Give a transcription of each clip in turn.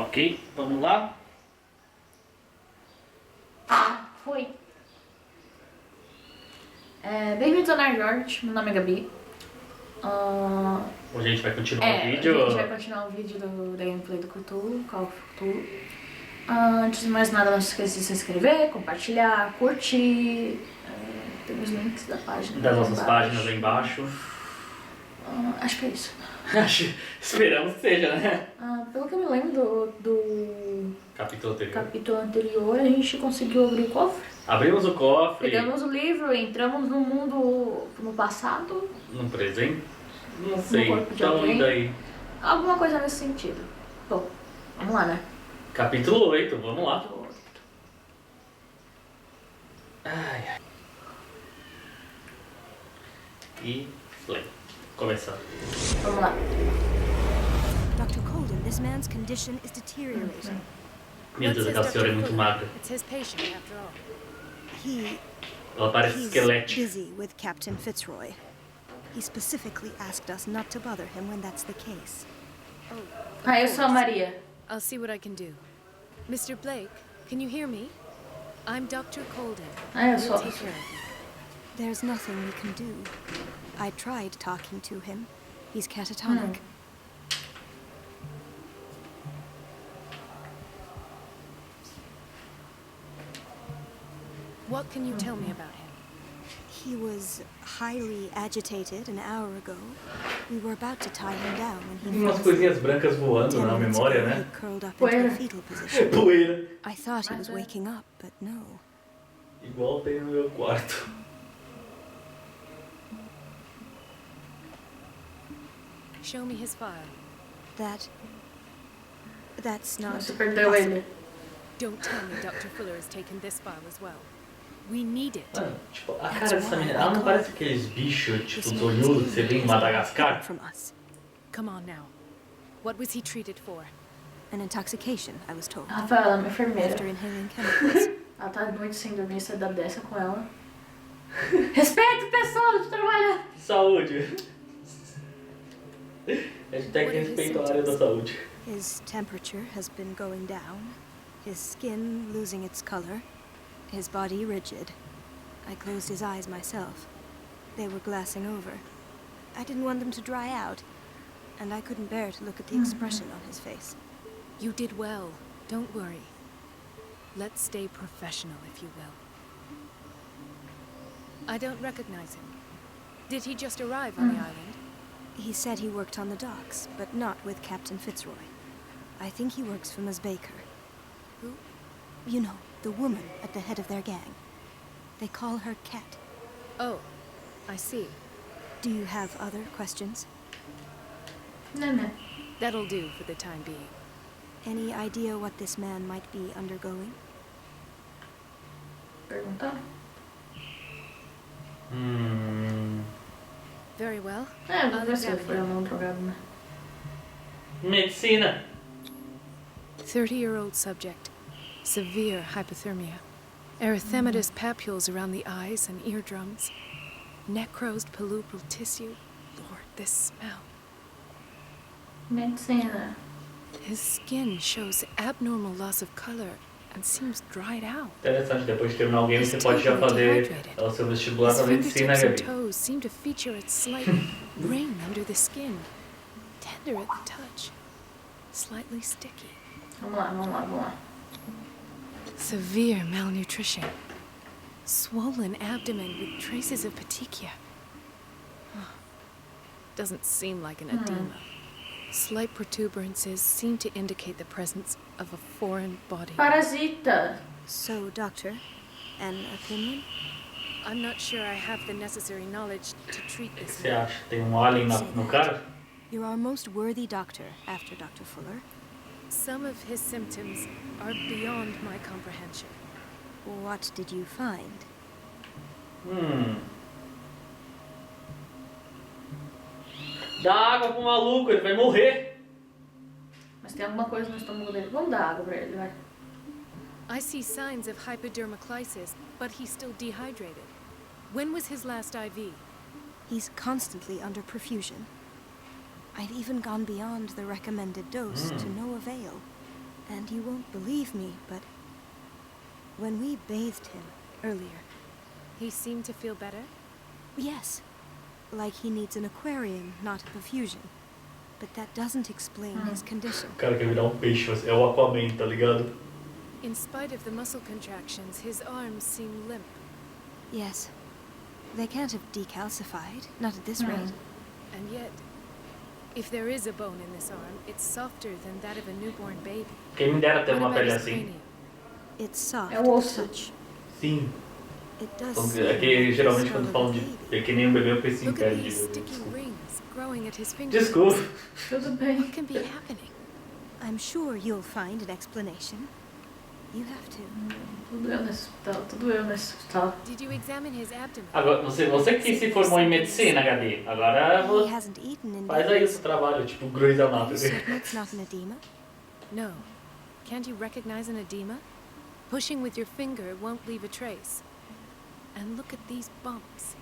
Ok, vamos lá. Oi. Bem-vindos ao Jorge, meu nome é Gabi. Hoje a gente vai continuar o vídeo. A gente vai continuar o vídeo da gameplay do Cthulhu, Call of Cthulhu. Antes de mais nada, não se esqueça de se inscrever, compartilhar, curtir. Tem os links da página. Das nossas páginas aí embaixo. Acho que é isso. Esperamos que seja, né? Pelo que eu me lembro do Capítulo anterior, a gente conseguiu abrir o cofre. Abrimos o cofre. Pegamos o livro, entramos no mundo, no passado. No presente? Não No sei, corpo de estamos alguém. indo aí. Alguma coisa nesse sentido. Bom, vamos lá, né? Capítulo 8, vamos lá. Ai. E play. Começando. Vamos lá. Dr. Colden, this man's condition is deteriorating. Meu Deus, aquela senhora é muito magra. It's his patient, after all. Ela parece He's esquelética. busy with Captain Fitzroy. He specifically asked us not to bother him when that's the case. Eu sou a Maria. I'll see what I can do. Mr. Blake, can you hear me? I'm Dr. Colden. Eu sou. We'll take care of you. There's nothing we can do. I tried talking to him. He's catatonic. What can you tell me about him? He was highly agitated an hour ago. We were about to tie him down when he Umas fell coisinhas brancas voando 10 na minutes memória, ago, né? he curled up into a fetal position. Poeira. I thought he was waking up, but no. Igual tem no meu quarto. Show me his file. That's not Você perdeu ele. Don't tell me Dr. Fuller has taken this file as well. We need it. Mano, tipo, a cara dessa menina, ela não parece aqueles bichos, tipo, zonhudos que você vê em Madagascar? from us. Come on now. What was he treated for? An intoxication, I was told. Rafael, ela é minha enfermeira. After inhaling chemicals. Ela tá muito sem dormir, você dá dessa com ela. Respeito, pessoal, de trabalhar. Saúde. A gente tem que respeitar a área da saúde. His temperature has been going down. His skin losing its color. His body rigid. I closed his eyes myself. They were glassing over. I didn't want them to dry out, and I couldn't bear to look at the expression on his face. You did well. Don't worry. Let's stay professional, if you will. I don't recognize him. Did he just arrive on the island? He said he worked on the docks, but not with Captain Fitzroy. I think he works for Miss Baker. Who? You know, the woman at the head of their gang. They call her Cat. Oh, I see. Do you have other questions? Né. That'll do for the time being. Any idea what this man might be undergoing? Perguntar? Very well. Vou ver se foi ou não drogado, né? Medicina. 30-year-old subject. Severe hypothermia. Erythematous papules around the eyes and eardrums. Necrosed palpebral tissue. Lord, this smell. Medicina. His skin shows abnormal loss of color and seems dried out. Interessante, depois de terminar o game você pode já fazer o seu vestibular His pra medicina, fingertips and Gabi. toes seem to feature a slight ring under the skin. Tender at the touch. Slightly sticky. Vamos lá. Severe malnutrition. Swollen abdomen with traces of petechia. Doesn't seem like an edema. Slight protuberances seem to indicate the presence of a foreign body. Parasita. So, Doctor, an opinion? I'm not sure I have the necessary knowledge to treat O que this você man. acha? Tem um alien no cara? You're our most worthy doctor after Dr. Fuller. Some of his symptoms are beyond my comprehension. What did you find? Dá água pro maluco, ele vai morrer. Mas tem alguma coisa no estômago dele. Vamos dar água pra ele, vai. I see signs of hypodermoclysis, but he's still dehydrated. When was his last IV? He's constantly under perfusion. I've even gone beyond the recommended dose to no avail. And you won't believe me, but when we bathed him earlier, He seemed to feel better? yes, like he needs an aquarium, not a perfusion. But that doesn't explain his condition. O cara quer virar peixe, é o Aquaman, tá ligado? In spite of the muscle contractions, his arms seem limp. Yes, they can't have decalcified, not at this rate. And yet, if there is a bone in this arm, it's softer than that of a newborn baby. Quem me dera ter What uma about pele his assim. cranium? It's soft É o to osso. touch. Sim. It does Então, seem é que geralmente the quando skull falam of a de baby. pequenininho bebê, eu penso em Look at pele de these bebê. sticky Desculpa. rings growing at his fingers. Desculpa. Tudo bem. What can be happening? I'm sure you'll find an explanation. You have to. Tudo eu nesse hospital. Tudo eu nesse hospital. Did you examine his abdomen? Agora, você que se formou em medicina, Gabi, agora He hasn't eaten in faz aí o days. seu trabalho, tipo Grey's Are you Anatomy. certain it's not an edema? No. Can't you recognize an edema? Pushing with your finger won't leave a trace. And look at these bumps.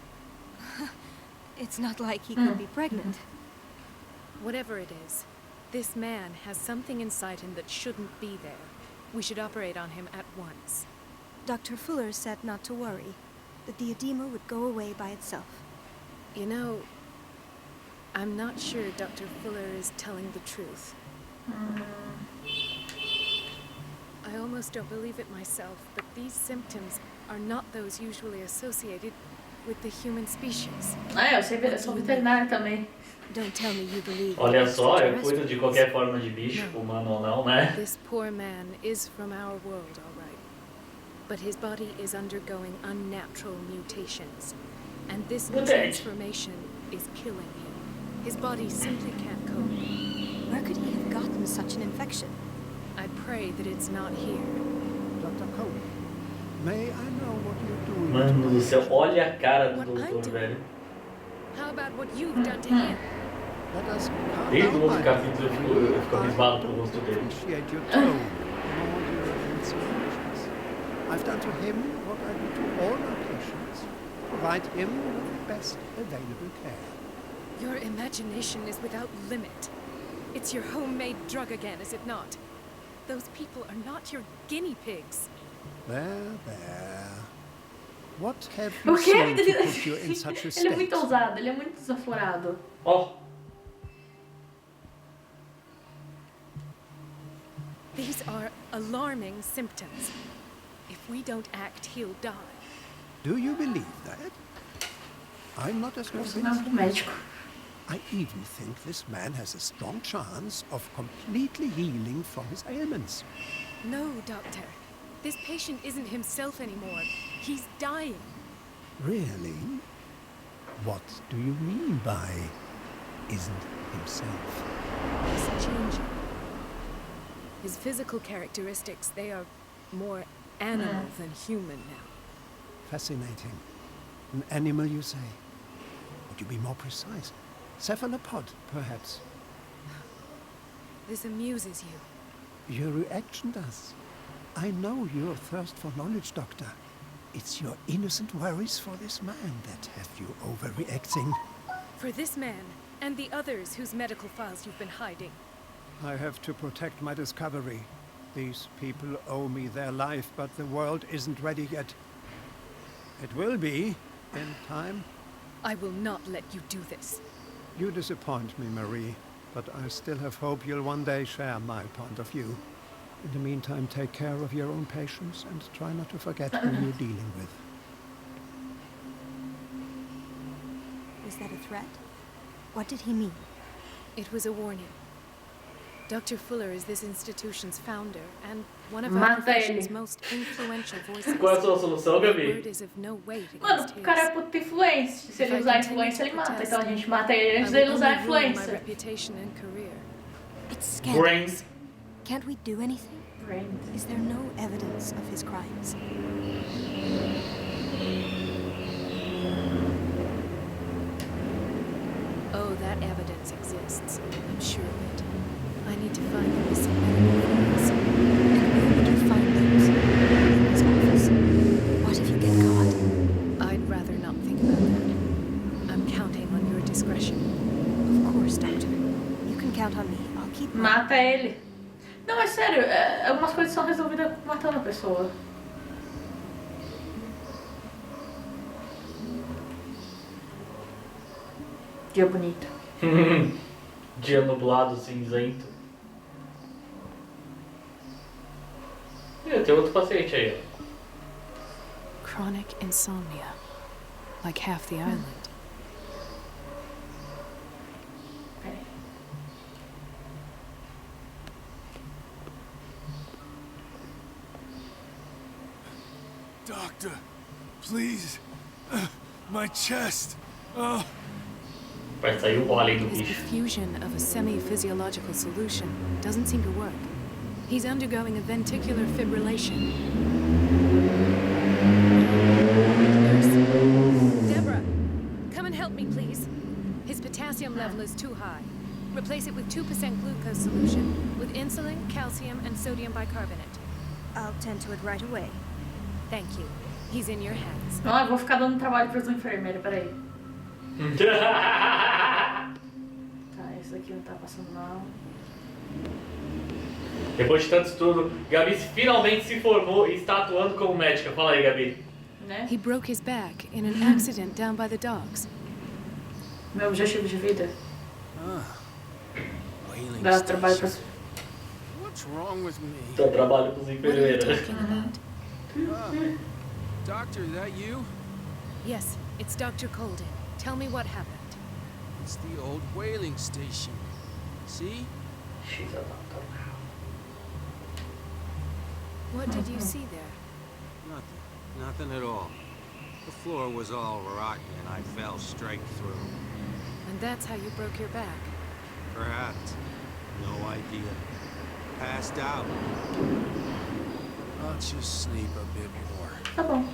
It's not like he could be pregnant. Whatever it is, this man has something inside him that shouldn't be there. We should operate on him at once. Dr. Fuller said not to worry, that the edema would go away by itself. You know, I'm not sure Dr. Fuller is telling the truth. I almost don't believe it myself, but these symptoms are not those usually associated with the human species. Eu sou veterinária também. Don't tell me you believe. Olha só, eu extraterrestrials. cuido de qualquer forma de bicho, humano ou não, né? This poor man is from our world, all right. But his body is undergoing unnatural mutations. And this Good transformation is killing him. His body simply can't cope. Where could he have gotten such an infection? I pray that it's not here. Dr. Cole, may I know what you're doing? Mano do céu, olha a cara do What I'm doutor, doing? velho. How about what you've done to him? Let us calm Desde o down, outro my capítulo eu fico I abismado pelo rosto dele. appreciate your tone and all your insinuations. I've done to him what I do to all my patients. Provide him with the best available care. Your imagination is without limit. It's your homemade drug again, is it not? Those people are not your guinea pigs. There. What have O you quê? seen to put you in such a Ele é muito state? ousado, ele é muito desaflorado. Ó, These are alarming symptoms. If we don't act, he'll die. Do you believe that? I'm not as Você não é convinced. pro médico. I even think this man has a strong chance of completely healing from his ailments. No, Doctor. This patient isn't himself anymore. He's dying. Really? What do you mean by isn't himself? He's changing. His physical characteristics, they are more animal than human now. Fascinating. An animal, you say? Would you be more precise? Cephalopod, perhaps? This amuses you. Your reaction does. I know your thirst for knowledge, Doctor. It's your innocent worries for this man that have you overreacting. For this man, and the others whose medical files you've been hiding. I have to protect my discovery. These people owe me their life, but the world isn't ready yet. It will be, in time. I will not let you do this. You disappoint me, Marie, but I still have hope you'll one day share my point of view. In the meantime, take care of your own patients and try not to forget who you're dealing with. Was that a threat? What did he mean? It was a warning. Dr. Fuller is this institution's founder and one of our Mata profession's ele. most influential voices. qual é a sua solução, The Gabi? word is of no weight Mano, against o cara é his. puta influência. Se ele usar influência, ele mata. Então a gente mata ele I antes will dele usar only ruin my influência. reputation and career. It's scandalous. Brains. Can't we do anything? Brains. Is there no evidence of his crimes? Oh, that evidence exists. I'm sure of it. I need to find the missing medical files. And where would you find those? In his office? What if you get caught? I'd rather not think about that. I'm counting on your discretion. Of course, Doctor. You can count on me. I'll keep Mata ele. Não, é sério, algumas coisas são resolvidas matando a pessoa. Dia bonito. Dia nublado, cinzento. E tem outro paciente aí, ó. Chronic insomnia. Like half the island. Peraí. Doctor, please. My chest. Oh. Vai sair o óleo do His bicho. diffusion of a semi-physiological solution doesn't seem to work. He's undergoing a ventricular fibrillation. Nurse. Deborah, come and help me, please. His potassium level is too high. Replace it with 2% glucose solution with insulin, calcium, and sodium bicarbonate. I'll tend to it right away. Thank you. He's in your hands. Não, eu vou ficar dando trabalho pros enfermeiros, peraí. Tá, esse daqui não tá passando mal. Depois de tanto estudo, Gabi finalmente se formou e está atuando como médica. Fala aí, Gabi. Né? He broke his back in an accident down by the docks. Meu objetivo de vida. Whaling Dar trabalho pros... station. What's wrong with me? Então, trabalho com os What are you enfermeiros. talking about? Doctor, is that you? Yes, it's Dr. Colden. Tell me what happened. It's the old whaling station. See? She's a doctor now. What did you see there? Nothing at all. The floor was all rotten and I fell straight through. And that's how you broke your back. Perhaps. No idea. Passed out. I'll just sleep a bit more. Tá bom.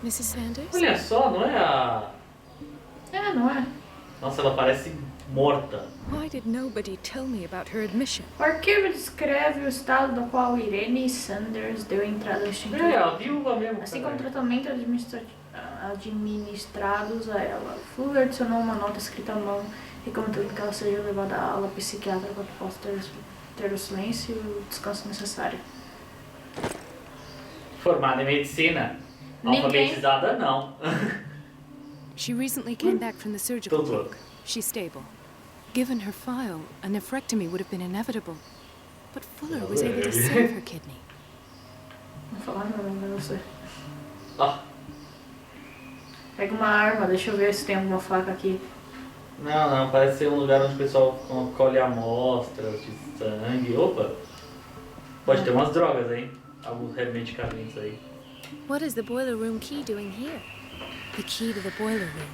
Mrs. Sanders? Olha só, não é a... É, não é? Nossa, ela parece morta. Why did nobody tell me about her admission? O arquivo descreve o estado no qual Irene Sanders deu entrada no instinto. É, a viúva mesmo. Assim como cara. tratamento administrados a ela. Fuller adicionou uma nota escrita à mão, recomendando que ela seja levada à ala psiquiátrica para que possa ter o silêncio e o descanso necessário. Formada em medicina. Ninguém- Alfabetizada, não. She recently came back from the surgical Don't ward. look. She's stable. Given her file, a nephrectomy would have been inevitable. But Fuller was able to save her kidney. Vou falar não pra você. Ah, Pega uma arma, deixa eu ver se tem alguma faca aqui. não, parece ser um lugar onde o pessoal colhe amostras de sangue. Opa! Pode ter umas drogas aí. Alguns medicamentos aí. What is the boiler room key doing here? The key to the boiler room.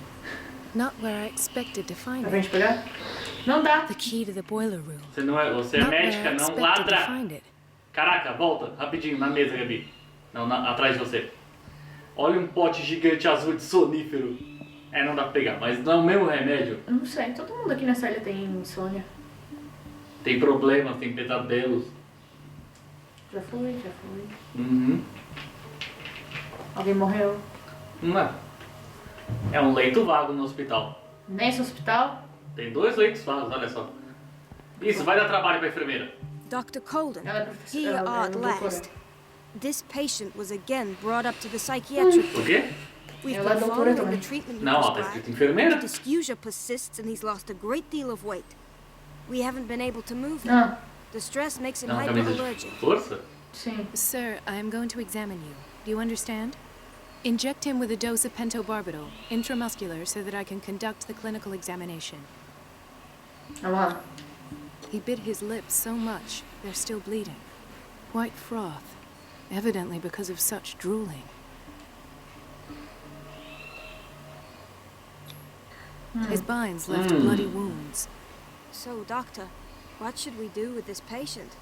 Not where I expected to find Pra it. gente pegar? Não dá. The key to the boiler room. Você é Not where médica, I não expected to ladra! find it. Caraca, volta, rapidinho, na mesa, Gabi. Não, atrás de você. Olha um pote gigante azul de sonífero. É, não dá pra pegar, mas não é o mesmo remédio. Eu não sei, todo mundo aqui nessa ilha tem insônia. Tem problemas, tem pesadelos. Já fui. Uhum. Alguém morreu. Não. É um leito vago no hospital. Nesse hospital? Tem 2 leitos vagos, olha só. Isso, vai dar trabalho pra enfermeira. Dr. Colden, Ela é here professora. you Ela are é at doutora. last. This patient was again brought up to the psychiatric O ward. quê? We've Ela é been doutora following the também. treatment you Não, ela tá prescribed. escrito enfermeira. Dysgeusia persists and he's lost a great deal of weight. We haven't been able to move him. Ah, The stress makes him Não, camisa de hyperallergic. força? sim. Sir, I am going to examine you. Do you understand? Inject him with a dose of pentobarbital, intramuscular, so that I can conduct the clinical examination. Vamos lá. He bit his lips so much, they're still bleeding. White froth, evidently because of such drooling. His binds left bloody wounds. So, doctor, what should we do with this patient?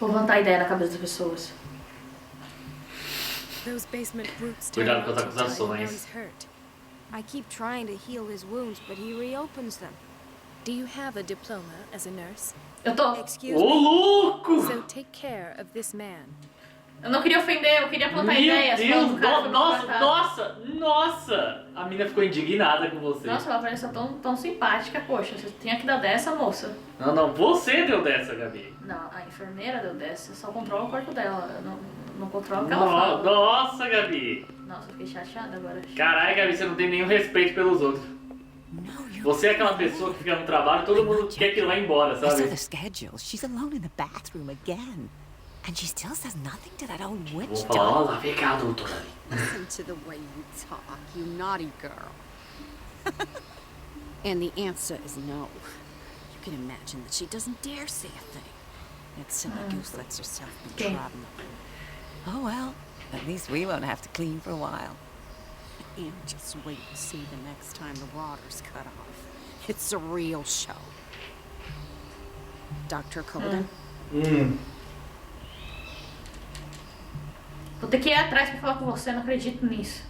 Vou levantar a ideia na cabeça das pessoas. Those basement brutes Cuidado com as tell me to die acusações. when he's hurt. I keep trying to heal his wounds, but he reopens them. Do you have a diploma as a nurse? Eu tô. Excuse Ô, me? louco! So take care of this man. Eu não queria ofender, eu queria plantar Meu ideias. Deus, falando do cara que foi maltratado. nossa! A mina ficou indignada com você. Nossa, ela pareceu tão simpática, poxa, você tinha que dar dessa, moça. Não, você deu dessa, Gabi. Não, a enfermeira deu dessa, eu só controlo o corpo dela, eu não controlo o que ela fala. Nossa, Gabi. Nossa, eu fiquei chateada agora. Caralho, Gabi, você não tem nenhum respeito pelos outros. Você é aquela pessoa que fica no trabalho, todo mundo quer que ele vá embora, I saw sabe? the schedule. She's alone in the bathroom again. And she still says nothing to that old Vou witch falar, ó, doctor. lá vem cá, doutora. Listen to the way you talk, you naughty girl. And the answer is no. You can imagine that she doesn't dare say a thing. That silly goose lets herself be Okay. trodden upon. Oh well, at least we won't have to clean for a while. And just wait to see the next time the water's cut off. It's a real show. Dr. Colden? Vou ter que ir atrás pra falar com você, não acredito nisso.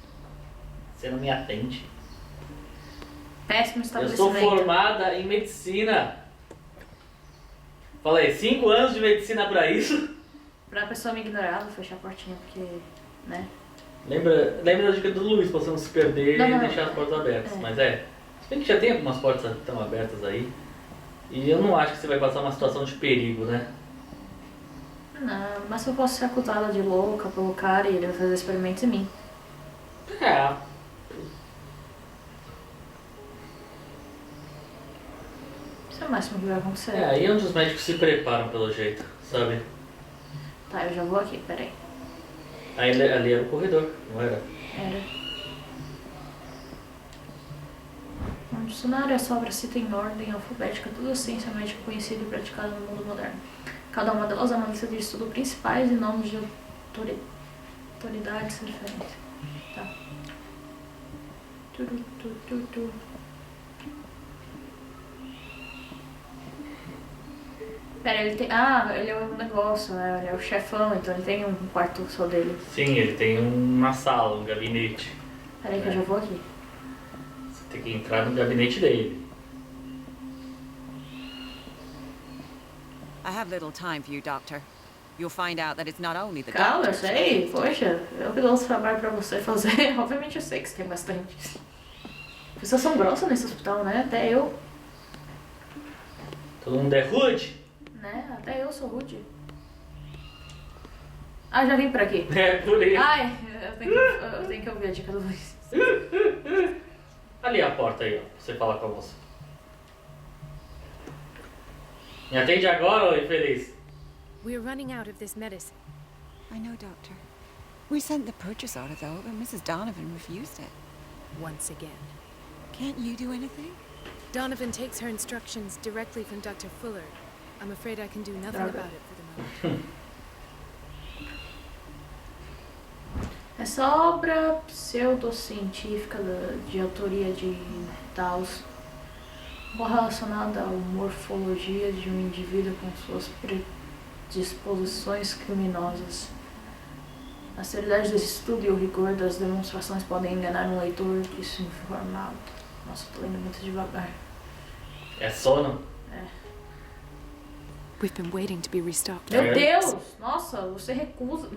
Você não me atende. Péssimo Eu sou estabelecimento. formada em medicina. Falei, 5 anos de medicina pra isso? Pra pessoa me ignorar, vou fechar a portinha, porque, né? Lembra da dica do Luiz, pra você não se perder Não, e não, deixar as portas abertas. é. Mas se bem que já tem algumas portas que estão abertas aí. E eu não acho que você vai passar uma situação de perigo, né? Não, mas eu posso ser acusada de louca pelo cara e ele vai fazer experimentos em mim. É. Isso é o máximo que vai acontecer. É, aí é onde os médicos se preparam pelo jeito, sabe? Tá, eu já vou aqui, peraí. Aí ali era o corredor, não era? Era. No dicionário, essa obra cita em ordem alfabética toda a ciência médica conhecida e praticada no mundo moderno. Cada uma delas é uma lista de estudos principais e nomes de autoridades referentes. Tá. Tu. Pera, ele tem... Ah, ele é um negócio, né? Ele é o chefão, então ele tem um quarto só dele. Sim, ele tem uma sala, um gabinete. Peraí que eu já vou aqui. Você tem que entrar no gabinete dele. I have little time for you, Doctor. You'll find out that it's not only the Calma, eu doctor. sei. Poxa, eu que dou os trabalhos pra você fazer. Obviamente eu sei que você tem bastante. Pessoas são grossas nesse hospital, né? Até eu. Todo mundo é rude? Né? Até eu sou rude. Ah, já vim por aqui. É, por aí. Ai, eu tenho que ouvir a dica do Luiz. Ali é a porta aí, ó. Pra você falar com a moça. Me atende agora, ô infeliz. We're running out of this medicine. I know, Doctor. We sent the purchase order, though, but Mrs. Donovan refused it. Once again. Can't you do anything? Donovan takes her instructions directly from Dr. Fuller. I'm afraid I can do nothing about it for the moment. Essa obra pseudocientífica de autoria de Taos, relacionada à morfologia de um indivíduo com suas predisposições criminosas. A seriedade desse estudo e o rigor das demonstrações podem enganar um leitor desinformado. Nossa, tô lendo muito devagar. É sono? We've been waiting to be restocked. Meu Deus! Nossa, você recusa.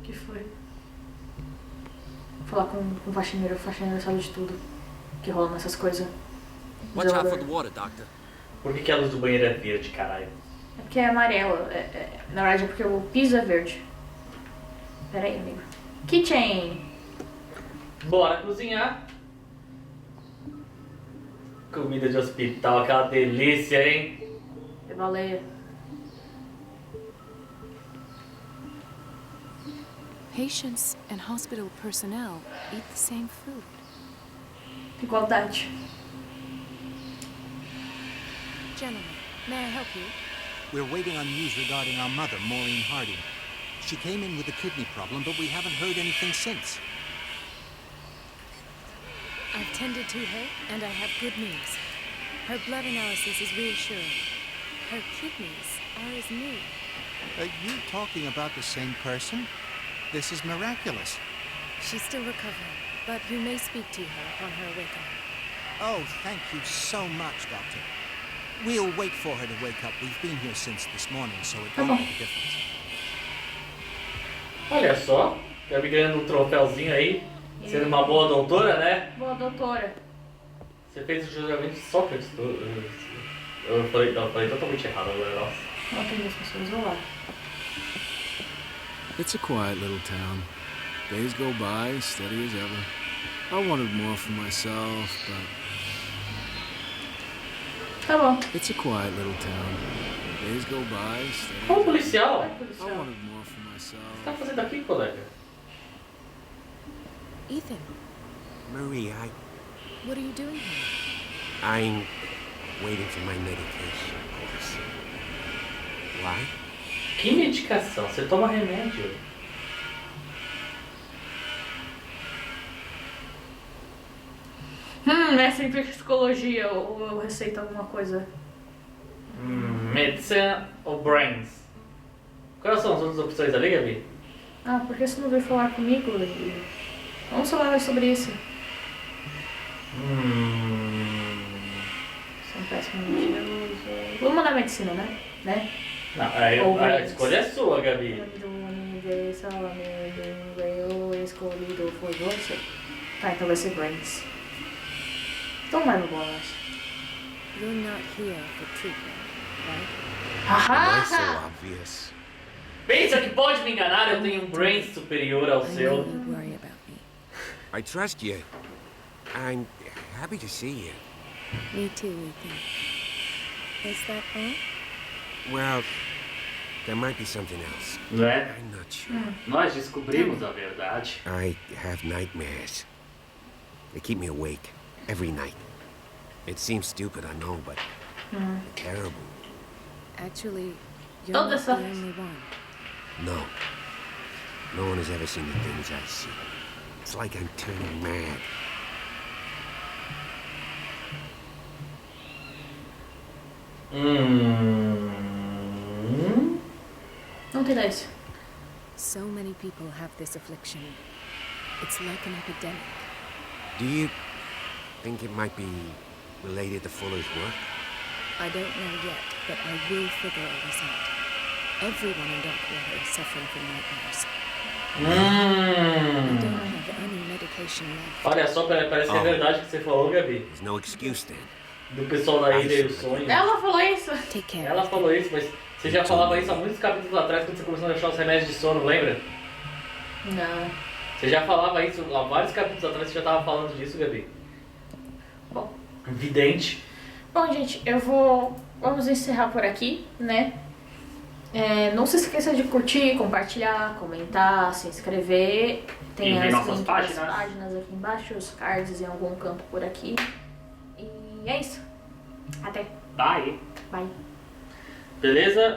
Que foi? Vou falar com o faxineiro sabe de tudo que rola nessas coisas. Watch out for the water, Doctor. Por que a luz do banheiro é verde, caralho? É porque é amarelo. Na verdade é porque o piso é verde. Pera aí, amigo. Kitchen! Bora cozinhar. Comida de hospital, aquela delícia, hein? É baleia. Patients and hospital personnel eat the same food. Igualdade. Gentlemen, may I help you? We're waiting on news regarding our mother, Maureen Harding. She came in with a kidney problem, but we haven't heard anything since. I've tended to her, and I have good news. Her blood analysis is reassuring. Her kidneys are as new. Are you talking about the same person? This is miraculous. She's still recovering, but you may speak to her upon her awakening. Oh, thank you so much, Doctor. We'll wait for her to wake up. We've been here since this morning, so it won't make a difference. Olha só, Gabi ganhando um troféuzinho aí, sendo uma boa doutora, né? Boa doutora. Você fez o julgamento de Sócrates. Eu falei totalmente errado agora, nossa. Não tem as pessoas, vão lá. It's a quiet little town. Days go by, steady as ever. I wanted more for myself, but... Tá bom. It's a quiet little town. Days go by, steady Ô, as policial! ever. I wanted more for myself. O que você tá fazendo aqui, colega? Ethan, Marie, what are you doing here? I'm waiting for my medication, of course. Why? Que medicação? Você toma remédio? É sempre psicologia ou eu receito alguma coisa. Medicine ou Brains? Quais são as outras opções ali, Gabi? Ah, por que você não veio falar comigo? Vamos falar sobre isso. São péssimos mentirosos. Vamos mandar medicina, né? Não, a escolha é sua, Gabi. O escolhido foi você. Tá, então vai ser Brains. Então vai no bola, acho. You're not here for treatment, right? Why so obvious? Pensa que pode me enganar, eu tenho um Brains superior ao I know seu. you worry about me. I trust you. I'm happy to see you. Me too, Ethan. Is that all? Well, there might be something else. Não é? I'm not sure. Nós descobrimos a verdade. I have nightmares. They keep me awake every night. It seems stupid, I know, but they're terrible. Actually, you're Todas not the essas. only one. No. No one has ever seen the things I see. It's like I'm turning mad. Não tem 10. So many people have this affliction. It's like an epidemic. Do you think it might be related to Fuller's work? I don't know yet, but I will figure all this out. Everyone in Darkwater is suffering from nightmares. We don't have any medication left. Olha só, parece que é verdade o que você falou, Gabi. There's no excuse then. Do pessoal da Ilha e o Sonho. Ela falou isso. Take care. Ela falou isso, mas você já falava isso há muitos capítulos atrás quando você começou a achar os remédios de sono, lembra? Não. Você já falava isso há vários capítulos atrás, você já tava falando disso, Gabi. Bom. Vidente. Bom, gente, vamos encerrar por aqui, né? Não se esqueça de curtir, compartilhar, comentar, se inscrever. Tem E ver as nossas links das páginas. páginas aqui embaixo, os cards em algum canto por aqui. E é isso. Até. Bye. Bye. Beleza?